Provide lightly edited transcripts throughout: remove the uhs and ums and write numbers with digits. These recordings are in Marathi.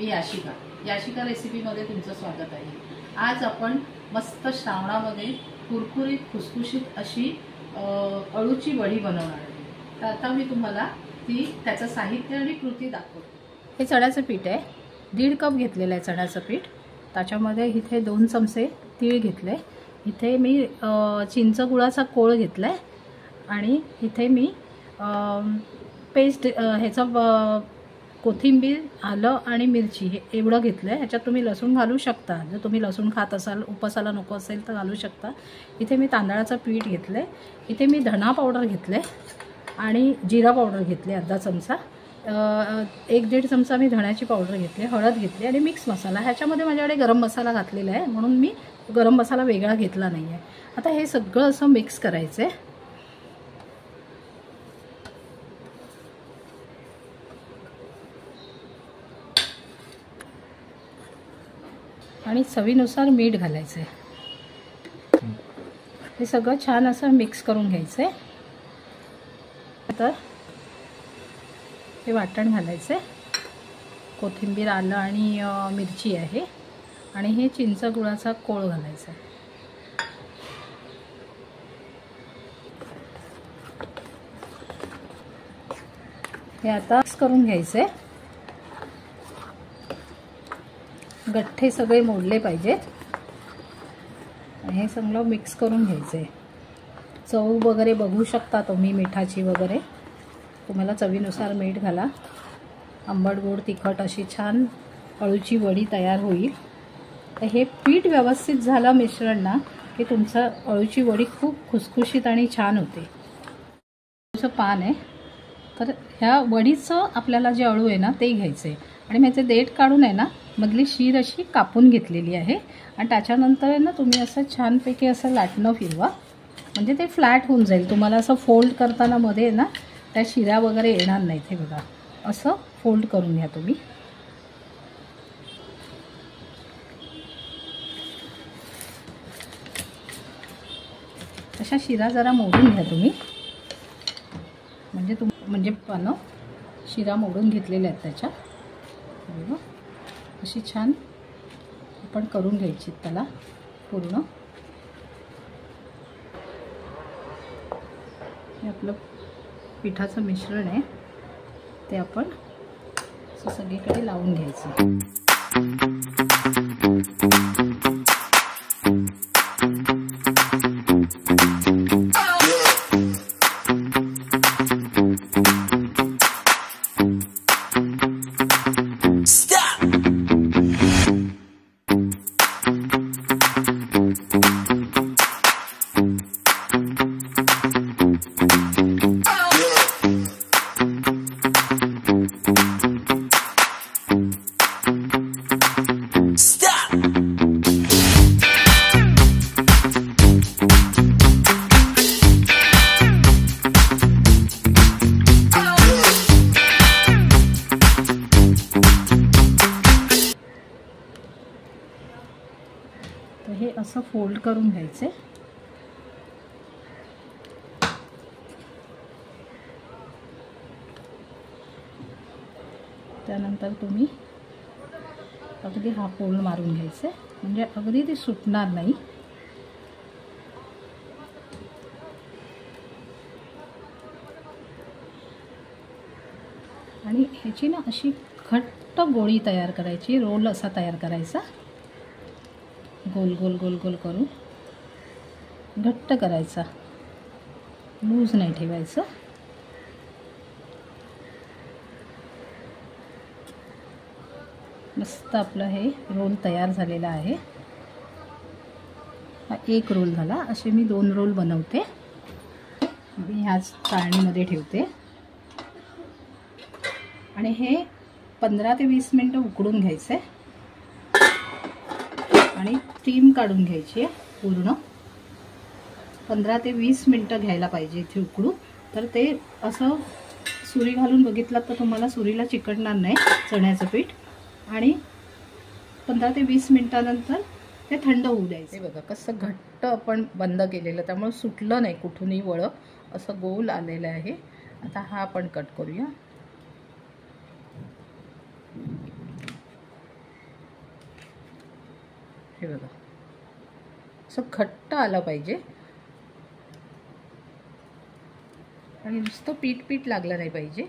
मी याशिका रेसिपीमध्ये तुमचं स्वागत आहे। आज आपण मस्त श्रावणामध्ये कुरकुरीत खुसखुशीत अशी अळूची वडी बनवणार आहे। तर आता मी तुम्हाला त्याचं साहित्य आणि कृती दाखवते। हे चण्याचं पीठ आहे, 1.5 कप घेतलेलं आहे चण्याचं पीठ। त्याच्यामध्ये इथे 2 चमचे तीळ घेतले, इथे मी चिंच गुळाचा कोळ घेतलाय आणि इथे मी पेस्ट ह्याचा कोथिंबीर, आलं आणि मिरची हे एवढं घेतलंय। ह्याच्यात तुम्ही लसूण घालू शकता, जर तुम्ही लसूण खात असाल, उपासाला नको असेल तर घालू शकता। इथे मी तांदळाचं पीठ घेतलंय, इथे मी धना पावडर घेतले आणि जिरा पावडर घेतले अर्धा चमचा, 1-1.5 चमचा मी धण्याची पावडर घेतली, हळद घेतली आणि मिक्स मसाला। ह्याच्यामध्ये माझ्याकडे गरम मसाला घातलेला आहे म्हणून मी गरम मसाला वेगळा घेतला नाही आहे। आता हे सगळं असं मिक्स करायचं आहे आणि चवीनुसार मीठ घालायचं आहे। हे सगळं छान असं मिक्स करून घ्यायचं आहे। आता हे वाटण घालायचं आहे, कोथिंबीर, आलं आणि मिरची आहे आणि हे चिंच गुळाचा कोळ घालायचा आहे। हे आता मिक्स करून घ्यायचं आहे, गठ्ठे सगळे मोडले पाहिजेत। हे सगळं मिक्स करून घ्यायचं आहे। चव वगैरे बघू शकता तुम्ही मिठाची वगैरे, तुम्हाला चवीनुसार मीठ घाला। आंबट गोड तिखट अशी छान अळूची वडी तयार होईल। तर हे पीठ व्यवस्थित झालं मिश्रण ना की तुमचं अळूची वडी खूप खुसखुशीत आणि छान होते। असं पान आहे, तर ह्या वडीचं आपल्याला जे अळू आहे ना ते घ्यायचं आहे आणि त्याचे देठ काढून आहे ना मधली शीर अशी कापून घेतलेली आहे आणि त्याच्यानंतर आहे ना तुम्ही असं छानपैकी असं लाटणं फिरवा, म्हणजे ते फ्लॅट होऊन जाईल। तुम्हाला असं फोल्ड करताना मध्ये ना त्या शिरा वगैरे येणार नाहीत। हे बघा असं फोल्ड करून घ्या तुम्ही। अशा शिरा जरा मोडून घ्या तुम्ही, म्हणजे पानं शिरा मोडून घेतलेल्या आहेत त्याच्या। बघा अशी छान आपण करून घ्यायची त्याला पूर्ण। हे आपलं पिठाचं मिश्रण आहे, ते आपण सगळीकडे लावून घ्यायचं। तर हे असं फोल्ड करून घ्यायचे। त्यानंतर तुम्ही अगदी हा फोल्ड मारून घ्यायचे, म्हणजे अगदी ते सुटणार नाही। आणि ह्याची ना अशी घट्ट गोळी तयार करायची, रोल असा तयार करायचा, गोल गोल गोल गोल करून घट्ट करायचा, लूज नाही ठेवायचं। मस्त आपलं हे रोल तयार झालेला आहे। हा एक रोल झाला, असे मी 2 रोल बनवते, मी ह्याच चाळणीमध्ये ठेवते आणि हे 15 ते 20 मिनिटं उकडून घ्यायचे आणि स्टीम काढून घ्यायची आहे पूर्ण। 15 ते 20 मिनिटं घ्यायला पाहिजे इथे उकडू, तर ते असं सुरी घालून बघितलं तर तुम्हाला सुरीला चिकटणार नाही चण्याचं पीठ। आणि 15 ते 20 मिनिटानंतर ते थंड होऊ द्यायचं। हे बघा कसं घट्ट आपण बंद केलेलं, त्यामुळे सुटलं नाही कुठूनही वळ, असं गोल आलेलं आहे। आता हा आपण कट करूया। हे बघा, असं घट्ट आलं पाहिजे आणि नुसतं पीठ पीठ लागलं नाही पाहिजे.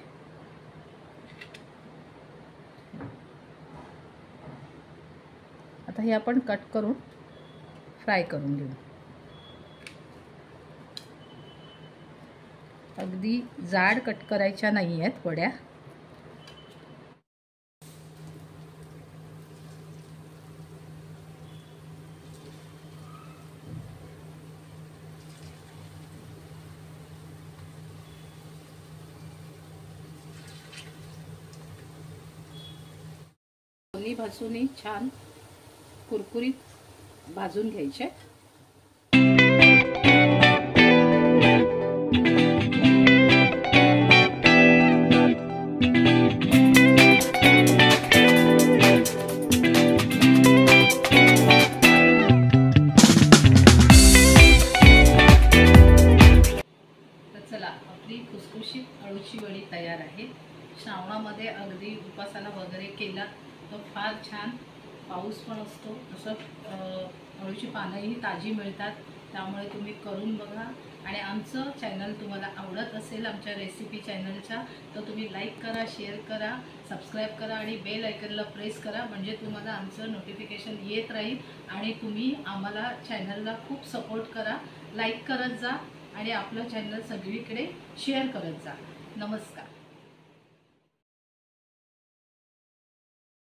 आता हे आपण कट करून फ्राय करून घेऊ. अगदी जाड कट करायच्या नाही आहेत वड्या. दोन्ही बाजूनी छान कुरकुरीत भाजून घ्यायचे. चला, आपली खुसखुशीत अळूची वडी तयार आहे. श्रावणामध्ये अगदी उपासाला वगैरे केला तर फार छान. पाऊस पण असतो, तसं अळूची पानंही ताजी मिळतात. त्यामुळे तुम्ही करून बघा. आणि आमचं चॅनल तुम्हाला आवडत असेल, आमच्या रेसिपी चॅनलच्या, तर तुम्ही लाईक करा, शेअर करा, सबस्क्राईब करा आणि बेल आयकनला प्रेस करा. म्हणजे तुम्हाला आमचं नोटिफिकेशन येत राहील आणि तुम्ही आम्हाला चॅनलला खूप सपोर्ट करा. लाईक करत जा आणि आपलं चॅनल सगळीकडे शेअर करत जा. नमस्कार.